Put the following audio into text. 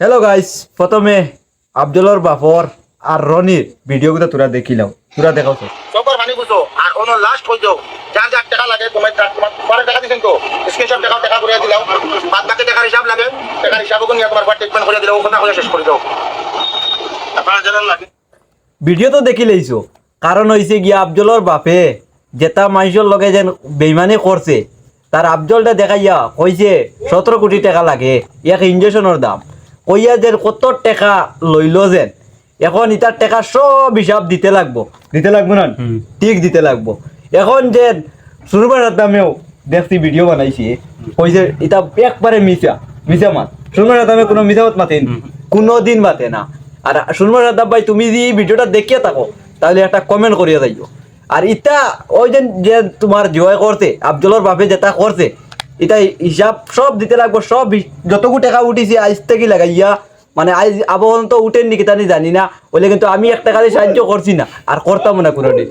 Hello guys, প্রথমে আফজলর বাপর আর রনির ভিডিওগুলো তোরা দেখিলাও, তোরা দেখাও তো। সবার পানি বুঝো আর অন্য লাস্ট হয়ে যাও, যার যার টাকা লাগে তোমার তোমার টাকা দিছেন তো স্ক্রিনশট টাকা করে দিলাও, বাদ বাকি টাকার হিসাব লাগে, টাকার হিসাব করে নিয়ে তোমার ট্রিটমেন্ট করে দিলাও, কথা করে শেষ করে দাও। আপনারা জানেন লাগে ভিডিও তো দেখি লইছো, কারণ হইছে গিয়া আফজলর বাপে যেটা মানুষের লগে যেন বেইমানি করছে, তার আফজলটা দেখাইয়া কইছে 17 কোটি টাকা লাগে এক ইঞ্জেকশনের দাম, কইয়া যে কত টাকা লইল যেন এখন ইটার টাকা সব হিসাব দিতে লাগবো না, ঠিক দিতে লাগবো। এখন যে সুরমার দামেও দেখছি ভিডিও বানাইছি, কইছে এটা একবারে মিশা মাত। সুরমার দামে কোনো মিশামত মাতেন, কোনো দিন মাতে না। আর সুরমার দাম ভাই, তুমি যদি এই ভিডিওটা দেখিয়ে থাকো তাহলে একটা কমেন্ট করিয়া যাইও। আর ইটা ওই যে তোমার জয় করছে আফজলর বাপে যেটা করছে, এটা হিসাব সব দিতে লাগবো, সব যতটুকু টাকা উঠিছে আজ থেকে লাগাইয়া, মানে আজ আবহাওয়া তো উঠেন নাকি তা জানি না, বলে কিন্তু আমি 1 টাকা দিয়ে সাহায্য করছি না আর করতাম না কোনোদিন।